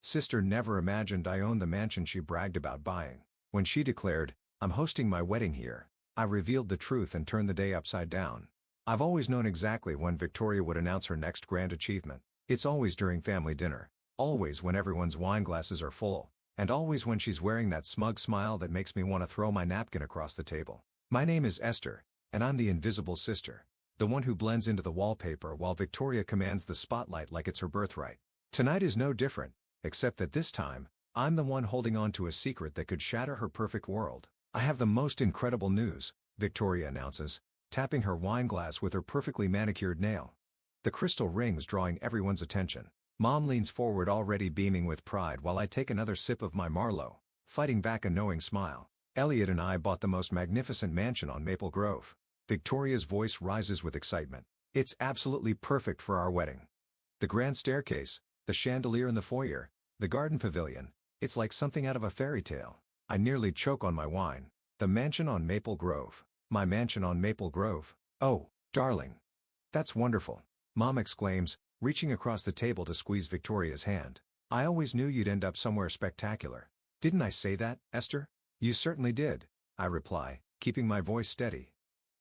Sister never imagined I owned the mansion she bragged about buying. When she declared, "I'm hosting my wedding here," I revealed the truth and turned the day upside down. I've always known exactly when Victoria would announce her next grand achievement. It's always during family dinner. Always when everyone's wine glasses are full. And always when she's wearing that smug smile that makes me want to throw my napkin across the table. My name is Esther, and I'm the invisible sister. The one who blends into the wallpaper while Victoria commands the spotlight like it's her birthright. Tonight is no different, except that this time, I'm the one holding on to a secret that could shatter her perfect world. I have the most incredible news, Victoria announces, tapping her wine glass with her perfectly manicured nail. The crystal rings drawing everyone's attention. Mom leans forward already beaming with pride while I take another sip of my Marlowe, fighting back a knowing smile. Elliot and I bought the most magnificent mansion on Maple Grove. Victoria's voice rises with excitement. It's absolutely perfect for our wedding. The grand staircase, the chandelier in the foyer, the garden pavilion, it's like something out of a fairy tale. I nearly choke on my wine. The mansion on Maple Grove. My mansion on Maple Grove. Oh, darling. That's wonderful. Mom exclaims, reaching across the table to squeeze Victoria's hand. I always knew you'd end up somewhere spectacular. Didn't I say that, Esther? You certainly did, I reply, keeping my voice steady.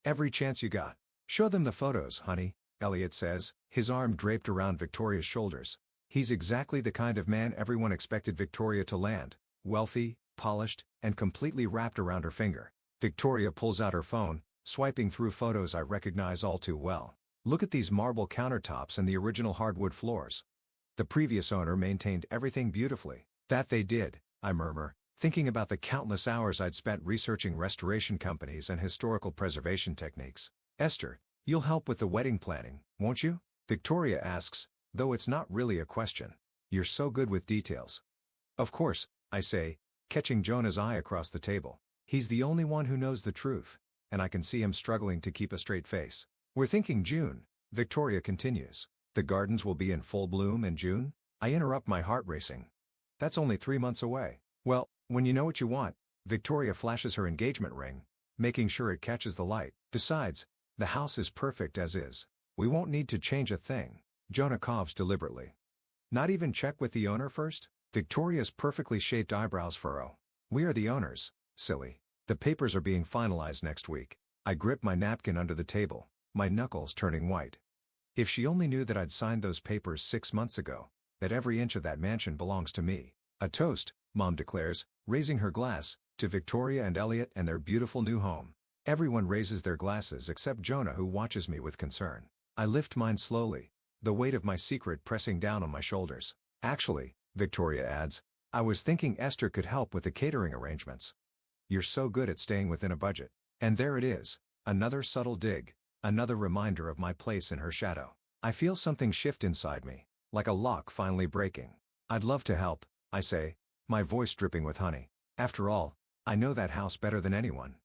Every chance you got. Show them the photos, honey, Elliot says, his arm draped around Victoria's shoulders. He's exactly the kind of man everyone expected Victoria to land. Wealthy, polished, and completely wrapped around her finger. Victoria pulls out her phone, swiping through photos I recognize all too well. Look at these marble countertops and the original hardwood floors. The previous owner maintained everything beautifully. That they did, I murmur, thinking about the countless hours I'd spent researching restoration companies and historical preservation techniques. Esther, you'll help with the wedding planning, won't you? Victoria asks, though it's not really a question. You're so good with details. Of course, I say, catching Jonah's eye across the table. He's the only one who knows the truth, and I can see him struggling to keep a straight face. We're thinking June, Victoria continues. The gardens will be in full bloom in June? I interrupt, my heart racing. That's only 3 months away. Well, when you know what you want, Victoria flashes her engagement ring, making sure it catches the light. Besides, the house is perfect as is. We won't need to change a thing. Jonah coughs deliberately. Not even check with the owner first? Victoria's perfectly shaped eyebrows furrow. We are the owners, silly. The papers are being finalized next week. I grip my napkin under the table, my knuckles turning white. If she only knew that I'd signed those papers 6 months ago, that every inch of that mansion belongs to me. A toast, Mom declares, raising her glass, to Victoria and Elliot and their beautiful new home. Everyone raises their glasses except Jonah, who watches me with concern. I lift mine slowly, the weight of my secret pressing down on my shoulders. Actually, Victoria adds, I was thinking Esther could help with the catering arrangements. You're so good at staying within a budget. And there it is, another subtle dig, another reminder of my place in her shadow. I feel something shift inside me, like a lock finally breaking. I'd love to help, I say, my voice dripping with honey. After all, I know that house better than anyone.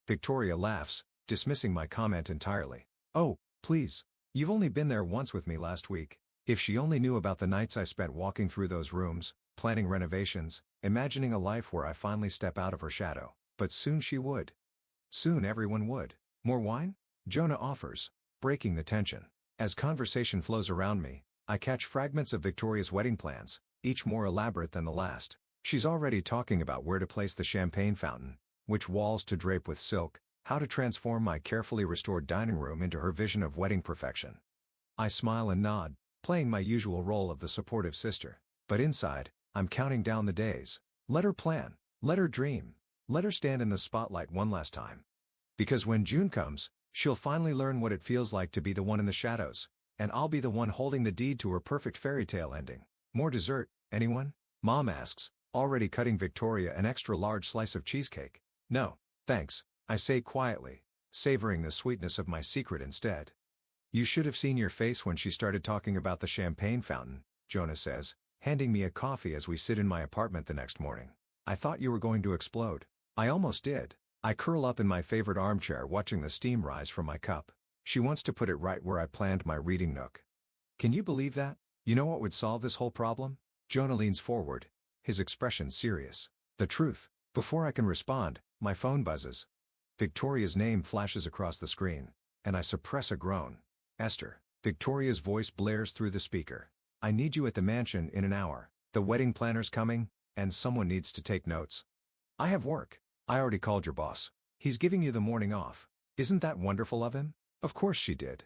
Victoria laughs, dismissing my comment entirely. Oh, please, you've only been there once with me last week. If she only knew about the nights I spent walking through those rooms, planning renovations, imagining a life where I finally step out of her shadow. But soon she would. Soon everyone would. More wine? Jonah offers, breaking the tension. As conversation flows around me, I catch fragments of Victoria's wedding plans, each more elaborate than the last. She's already talking about where to place the champagne fountain, which walls to drape with silk, how to transform my carefully restored dining room into her vision of wedding perfection. I smile and nod, playing my usual role of the supportive sister. But inside, I'm counting down the days. Let her plan. Let her dream. Let her stand in the spotlight one last time. Because when June comes, she'll finally learn what it feels like to be the one in the shadows, and I'll be the one holding the deed to her perfect fairy tale ending. More dessert, anyone? Mom asks, already cutting Victoria an extra large slice of cheesecake. No, thanks, I say quietly, savoring the sweetness of my secret instead. You should have seen your face when she started talking about the champagne fountain, Jonah says, handing me a coffee as we sit in my apartment the next morning. I thought you were going to explode. I almost did. I curl up in my favorite armchair watching the steam rise from my cup. She wants to put it right where I planned my reading nook. Can you believe that? You know what would solve this whole problem? Jonah leans forward, his expression serious. The truth. Before I can respond, my phone buzzes. Victoria's name flashes across the screen, and I suppress a groan. Esther. Victoria's voice blares through the speaker. I need you at the mansion in an hour. The wedding planner's coming, and someone needs to take notes. I have work. I already called your boss. He's giving you the morning off. Isn't that wonderful of him? Of course she did.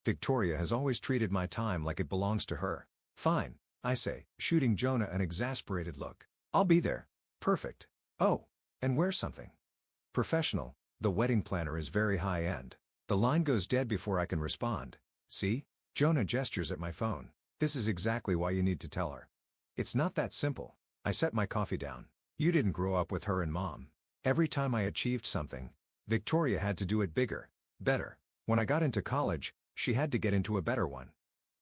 Victoria has always treated my time like it belongs to her. Fine, I say, shooting Jonah an exasperated look. I'll be there. Perfect. Oh, and wear something professional. The wedding planner is very high-end. The line goes dead before I can respond. See? Jonah gestures at my phone. This is exactly why you need to tell her. It's not that simple. I set my coffee down. You didn't grow up with her and Mom. Every time I achieved something, Victoria had to do it bigger, better. When I got into college, she had to get into a better one.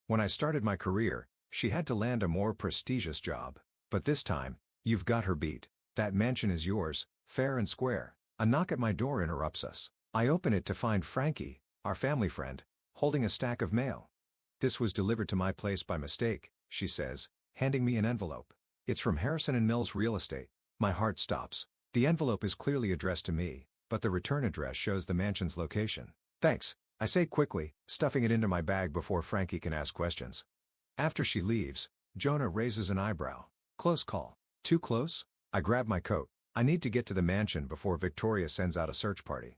When I started my career, she had to land a more prestigious job. But this time, you've got her beat. That mansion is yours, fair and square. A knock at my door interrupts us. I open it to find Frankie, our family friend, holding a stack of mail. This was delivered to my place by mistake, she says, handing me an envelope. It's from Harrison & Mills Real Estate. My heart stops. The envelope is clearly addressed to me, but the return address shows the mansion's location. Thanks, I say quickly, stuffing it into my bag before Frankie can ask questions. After she leaves, Jonah raises an eyebrow. Close call. Too close? I grab my coat. I need to get to the mansion before Victoria sends out a search party.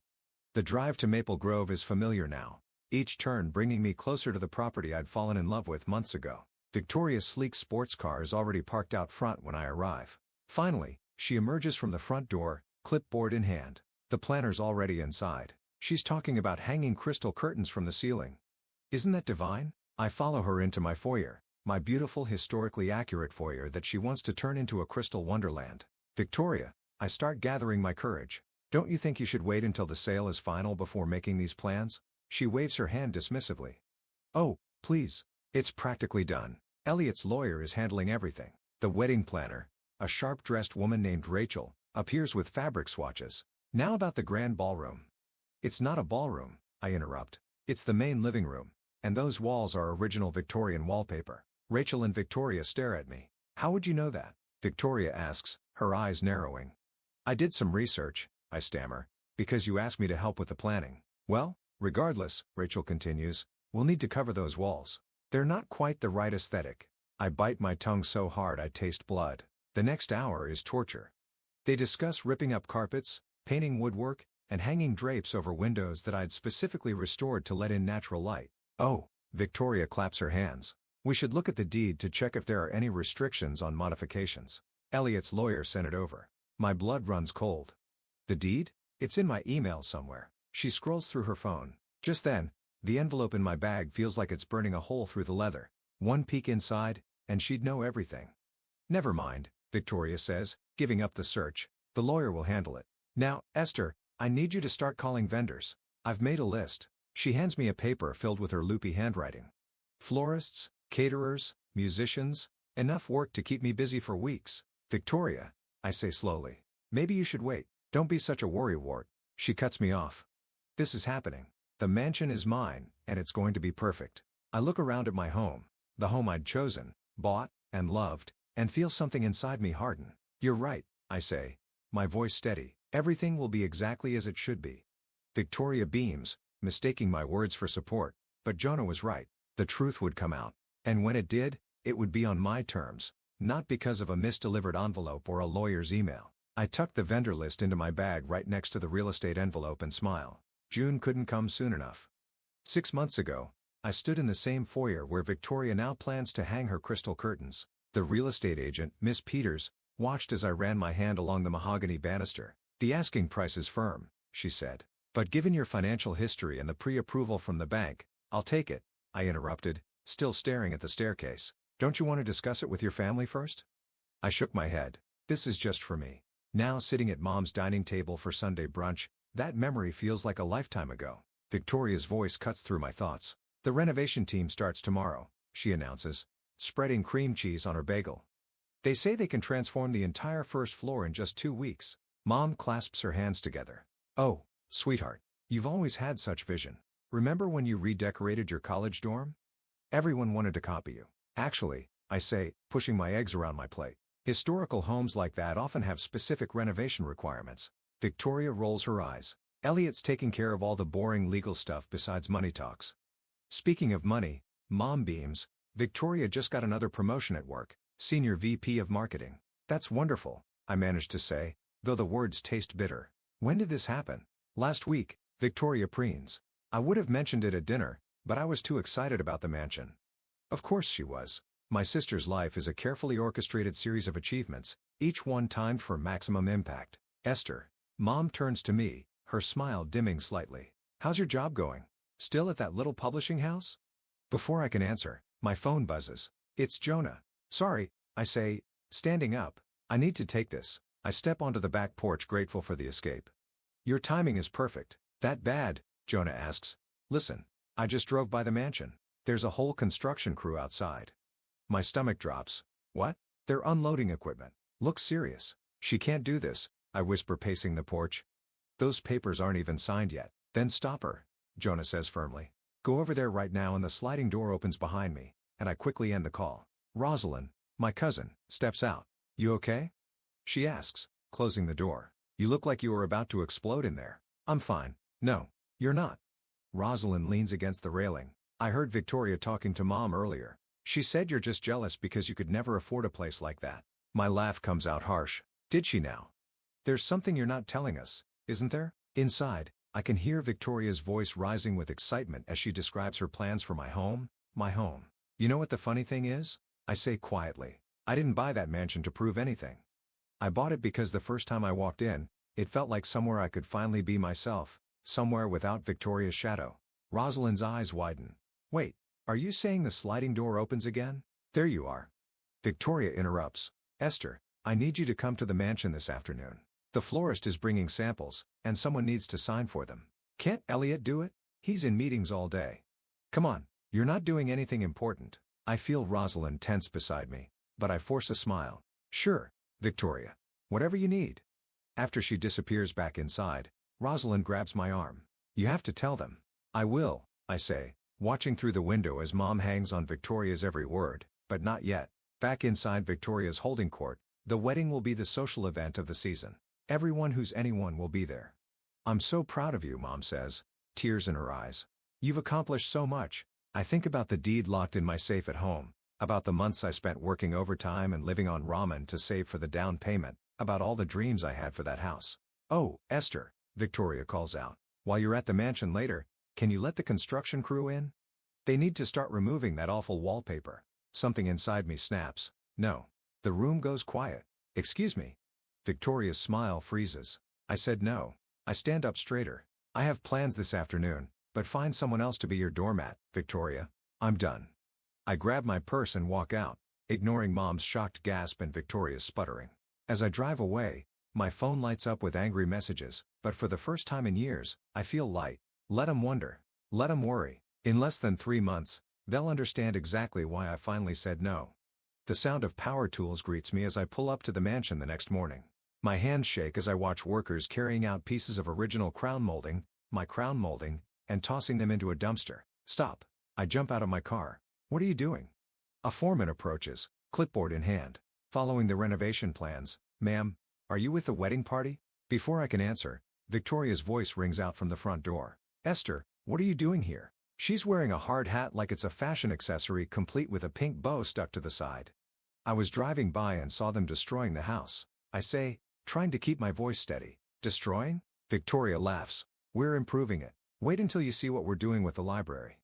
The drive to Maple Grove is familiar now, each turn bringing me closer to the property I'd fallen in love with months ago. Victoria's sleek sports car is already parked out front when I arrive. Finally, she emerges from the front door, clipboard in hand. The planner's already inside. She's talking about hanging crystal curtains from the ceiling. Isn't that divine? I follow her into my foyer, my beautiful historically accurate foyer that she wants to turn into a crystal wonderland. Victoria, I start gathering my courage. Don't you think you should wait until the sale is final before making these plans? She waves her hand dismissively. Oh, please. It's practically done. Elliot's lawyer is handling everything. The wedding planner, a sharp-dressed woman named Rachel, appears with fabric swatches. Now about the grand ballroom. It's not a ballroom, I interrupt. It's the main living room, and those walls are original Victorian wallpaper. Rachel and Victoria stare at me. How would you know that? Victoria asks, her eyes narrowing. I did some research, I stammer, because you asked me to help with the planning. Well, regardless, Rachel continues, we'll need to cover those walls. They're not quite the right aesthetic. I bite my tongue so hard I taste blood. The next hour is torture. They discuss ripping up carpets, painting woodwork, and hanging drapes over windows that I'd specifically restored to let in natural light. Oh, Victoria claps her hands. We should look at the deed to check if there are any restrictions on modifications. Elliot's lawyer sent it over. My blood runs cold. The deed? It's in my email somewhere. She scrolls through her phone. Just then, the envelope in my bag feels like it's burning a hole through the leather. One peek inside, and she'd know everything. Never mind, Victoria says, giving up the search. The lawyer will handle it. Now, Esther, I need you to start calling vendors. I've made a list. She hands me a paper filled with her loopy handwriting. Florists, caterers, musicians, enough work to keep me busy for weeks. Victoria, I say slowly. Maybe you should wait. Don't be such a worrywart. She cuts me off. This is happening. The mansion is mine, and it's going to be perfect. I look around at my home, the home I'd chosen, bought, and loved, and feel something inside me harden. You're right, I say, my voice steady. Everything will be exactly as it should be. Victoria beams, mistaking my words for support, but Jonah was right. The truth would come out. And when it did, it would be on my terms, not because of a misdelivered envelope or a lawyer's email. I tuck the vendor list into my bag right next to the real estate envelope and smile. June couldn't come soon enough. 6 months ago, I stood in the same foyer where Victoria now plans to hang her crystal curtains. The real estate agent, Miss Peters, watched as I ran my hand along the mahogany banister. The asking price is firm, she said. But given your financial history and the pre-approval from the bank, I'll take it, I interrupted, still staring at the staircase. Don't you want to discuss it with your family first? I shook my head. This is just for me. Now sitting at Mom's dining table for Sunday brunch, that memory feels like a lifetime ago. Victoria's voice cuts through my thoughts. The renovation team starts tomorrow, she announces, spreading cream cheese on her bagel. They say they can transform the entire first floor in just 2 weeks. Mom clasps her hands together. Oh, sweetheart, you've always had such vision. Remember when you redecorated your college dorm? Everyone wanted to copy you. Actually, I say, pushing my eggs around my plate. Historical homes like that often have specific renovation requirements. Victoria rolls her eyes. Elliot's taking care of all the boring legal stuff besides money talks. Speaking of money, Mom beams. Victoria just got another promotion at work, Senior VP of Marketing. That's wonderful, I managed to say, though the words taste bitter. When did this happen? Last week, Victoria preens. I would have mentioned it at dinner, but I was too excited about the mansion. Of course she was. My sister's life is a carefully orchestrated series of achievements, each one timed for maximum impact. Esther. Mom turns to me, her smile dimming slightly. How's your job going? Still at that little publishing house? Before I can answer, my phone buzzes. It's Jonah. Sorry, I say, standing up. I need to take this. I step onto the back porch, grateful for the escape. Your timing is perfect. That bad? Jonah asks. Listen, I just drove by the mansion. There's a whole construction crew outside. My stomach drops. What? They're unloading equipment. Look serious. She can't do this, I whisper, pacing the porch. Those papers aren't even signed yet. Then stop her, Jonah says firmly. Go over there right now, and the sliding door opens behind me, and I quickly end the call. Rosalind, my cousin, steps out. You okay? She asks, closing the door. You look like you were about to explode in there. I'm fine. No, you're not. Rosalind leans against the railing. I heard Victoria talking to Mom earlier. She said you're just jealous because you could never afford a place like that. My laugh comes out harsh. Did she now? There's something you're not telling us, isn't there? Inside, I can hear Victoria's voice rising with excitement as she describes her plans for my home. My home. You know what the funny thing is? I say quietly. I didn't buy that mansion to prove anything. I bought it because the first time I walked in, it felt like somewhere I could finally be myself, somewhere without Victoria's shadow. Rosalind's eyes widen. Wait, are you saying the sliding door opens again? There you are. Victoria interrupts. Esther, I need you to come to the mansion this afternoon. The florist is bringing samples, and someone needs to sign for them. Can't Elliot do it? He's in meetings all day. Come on, you're not doing anything important. I feel Rosalind tense beside me, but I force a smile. Sure, Victoria. Whatever you need. After she disappears back inside, Rosalind grabs my arm. You have to tell them. I will, I say, watching through the window as Mom hangs on Victoria's every word, but not yet. Back inside Victoria's holding court, the wedding will be the social event of the season. Everyone who's anyone will be there. I'm so proud of you, Mom says, tears in her eyes. You've accomplished so much. I think about the deed locked in my safe at home, about the months I spent working overtime and living on ramen to save for the down payment, about all the dreams I had for that house. Oh, Esther, Victoria calls out. While you're at the mansion later, can you let the construction crew in? They need to start removing that awful wallpaper. Something inside me snaps. No. The room goes quiet. Excuse me. Victoria's smile freezes. I said no. I stand up straighter. I have plans this afternoon, but find someone else to be your doormat, Victoria. I'm done. I grab my purse and walk out, ignoring Mom's shocked gasp and Victoria's sputtering. As I drive away, my phone lights up with angry messages, but for the first time in years, I feel light. Let 'em wonder. Let 'em worry. In less than 3 months, they'll understand exactly why I finally said no. The sound of power tools greets me as I pull up to the mansion the next morning. My hands shake as I watch workers carrying out pieces of original crown molding, my crown molding, and tossing them into a dumpster. Stop. I jump out of my car. What are you doing? A foreman approaches, clipboard in hand. Following the renovation plans. Ma'am, are you with the wedding party? Before I can answer, Victoria's voice rings out from the front door. Esther, what are you doing here? She's wearing a hard hat like it's a fashion accessory, complete with a pink bow stuck to the side. I was driving by and saw them destroying the house. I say, trying to keep my voice steady. Destroying? Victoria laughs. We're improving it. Wait until you see what we're doing with the library.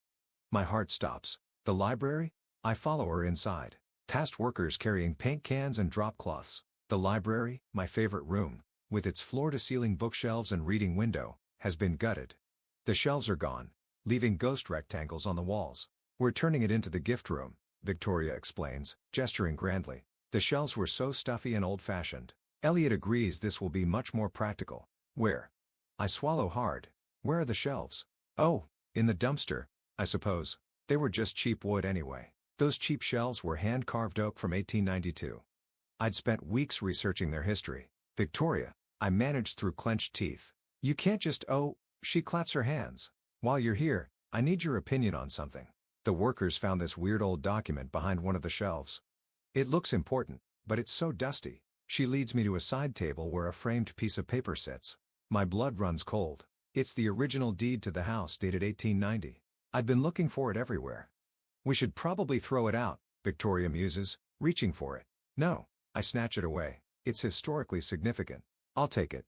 My heart stops. The library? I follow her inside. Past workers carrying paint cans and drop cloths. The library, my favorite room, with its floor-to-ceiling bookshelves and reading window, has been gutted. The shelves are gone, leaving ghost rectangles on the walls. We're turning it into the gift room, Victoria explains, gesturing grandly. The shelves were so stuffy and old-fashioned. Elliot agrees this will be much more practical. Where? I swallow hard. Where are the shelves? Oh, in the dumpster, I suppose. They were just cheap wood anyway. Those cheap shelves were hand-carved oak from 1892. I'd spent weeks researching their history. Victoria, I managed through clenched teeth. You can't just, oh, she claps her hands. While you're here, I need your opinion on something. The workers found this weird old document behind one of the shelves. It looks important, but it's so dusty. She leads me to a side table where a framed piece of paper sits. My blood runs cold. It's the original deed to the house dated 1890. I'd been looking for it everywhere. We should probably throw it out, Victoria muses, reaching for it. No. I snatch it away. It's historically significant. I'll take it.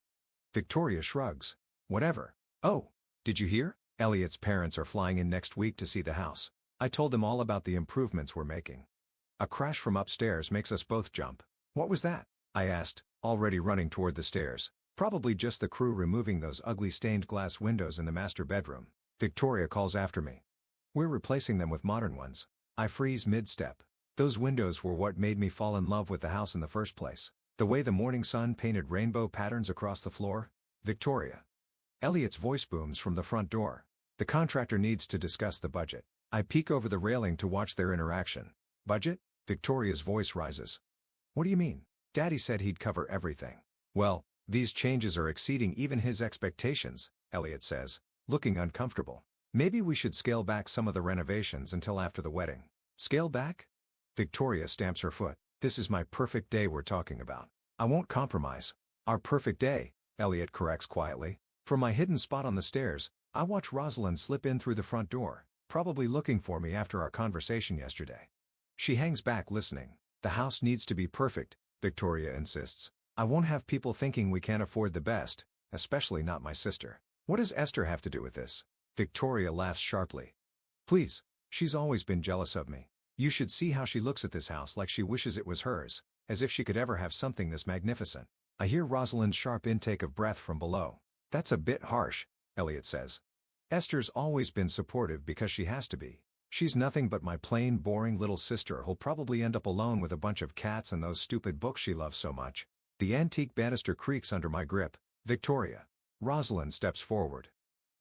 Victoria shrugs. Whatever. Oh, did you hear? Elliot's parents are flying in next week to see the house. I told them all about the improvements we're making. A crash from upstairs makes us both jump. What was that? I asked, already running toward the stairs. Probably just the crew removing those ugly stained glass windows in the master bedroom. Victoria calls after me. We're replacing them with modern ones. I freeze mid-step. Those windows were what made me fall in love with the house in the first place. The way the morning sun painted rainbow patterns across the floor. Victoria. Elliot's voice booms from the front door. The contractor needs to discuss the budget. I peek over the railing to watch their interaction. Budget? Victoria's voice rises. What do you mean? Daddy said he'd cover everything. Well, these changes are exceeding even his expectations, Elliot says, looking uncomfortable. Maybe we should scale back some of the renovations until after the wedding. Scale back? Victoria stamps her foot. This is my perfect day we're talking about. I won't compromise. Our perfect day, Elliot corrects quietly. From my hidden spot on the stairs, I watch Rosalind slip in through the front door, probably looking for me after our conversation yesterday. She hangs back listening. The house needs to be perfect, Victoria insists. I won't have people thinking we can't afford the best, especially not my sister. What does Esther have to do with this? Victoria laughs sharply. Please, she's always been jealous of me. You should see how she looks at this house like she wishes it was hers, as if she could ever have something this magnificent. I hear Rosalind's sharp intake of breath from below. That's a bit harsh, Elliot says. Esther's always been supportive because she has to be. She's nothing but my plain boring little sister who'll probably end up alone with a bunch of cats and those stupid books she loves so much. The antique banister creaks under my grip. Victoria. Rosalind steps forward.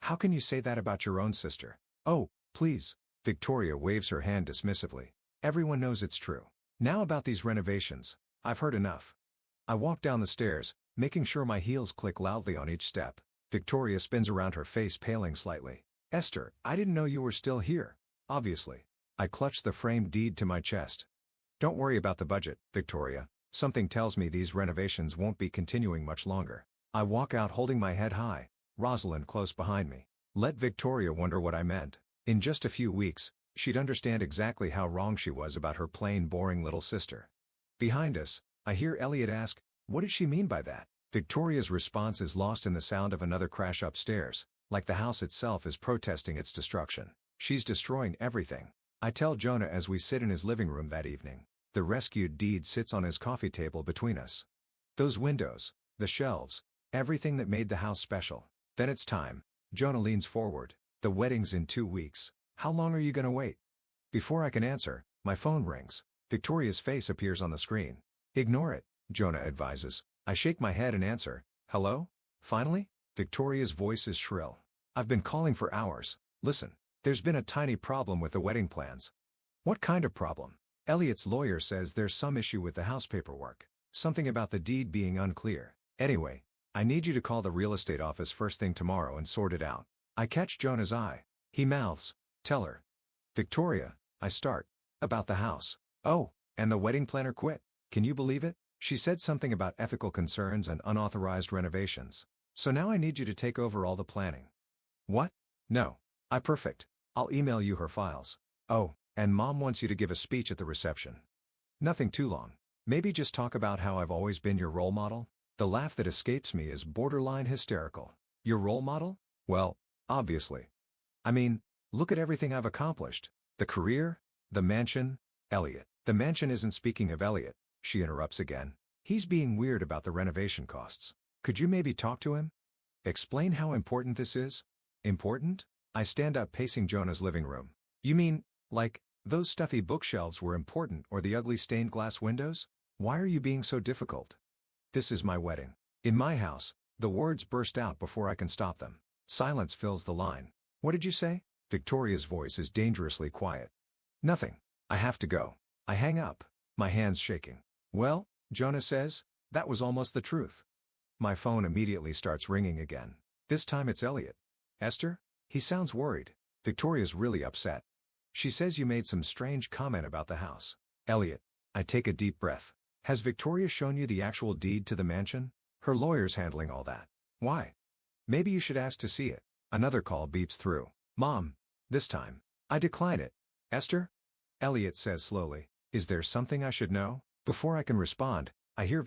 How can you say that about your own sister? Oh, please. Victoria waves her hand dismissively. Everyone knows it's true. Now about these renovations. I've heard enough. I walk down the stairs, making sure my heels click loudly on each step. Victoria spins around, her face paling slightly. Esther, I didn't know you were still here. Obviously. I clutch the framed deed to my chest. Don't worry about the budget, Victoria. Something tells me these renovations won't be continuing much longer. I walk out holding my head high, Rosalind close behind me. Let Victoria wonder what I meant. In just a few weeks, she'd understand exactly how wrong she was about her plain boring little sister. Behind us, I hear Elliot ask, what did she mean by that? Victoria's response is lost in the sound of another crash upstairs, like the house itself is protesting its destruction. She's destroying everything. I tell Jonah as we sit in his living room that evening. The rescued deed sits on his coffee table between us. Those windows, the shelves, everything that made the house special. Then it's time. Jonah leans forward. The wedding's in 2 weeks. How long are you gonna wait? Before I can answer, my phone rings. Victoria's face appears on the screen. Ignore it, Jonah advises. I shake my head and answer. Hello? Finally? Victoria's voice is shrill. I've been calling for hours. Listen. There's been a tiny problem with the wedding plans. What kind of problem? Elliot's lawyer says there's some issue with the house paperwork. Something about the deed being unclear. Anyway, I need you to call the real estate office first thing tomorrow and sort it out. I catch Jonah's eye. He mouths, tell her. Victoria, I start. About the house. Oh, and the wedding planner quit. Can you believe it? She said something about ethical concerns and unauthorized renovations. So now I need you to take over all the planning. What? No. Perfect. I'll email you her files. Oh, and Mom wants you to give a speech at the reception. Nothing too long. Maybe just talk about how I've always been your role model? The laugh that escapes me is borderline hysterical. Your role model? Well, obviously. I mean, look at everything I've accomplished. The career, the mansion, Elliot. The mansion isn't speaking of Elliot, she interrupts again. He's being weird about the renovation costs. Could you maybe talk to him? Explain how important this is? Important? I stand up pacing Jonah's living room. You mean, like, those stuffy bookshelves were important or the ugly stained glass windows? Why are you being so difficult? This is my wedding. In my house. The words burst out before I can stop them. Silence fills the line. What did you say? Victoria's voice is dangerously quiet. Nothing. I have to go. I hang up, my hands shaking. Well, Jonah says, that was almost the truth. My phone immediately starts ringing again. This time it's Elliot. Esther? He sounds worried. Victoria's really upset. She says you made some strange comment about the house. Elliot. I take a deep breath. Has Victoria shown you the actual deed to the mansion? Her lawyer's handling all that. Why? Maybe you should ask to see it. Another call beeps through. Mom. This time. I decline it. Esther? Elliot says slowly. Is there something I should know? Before I can respond, I hear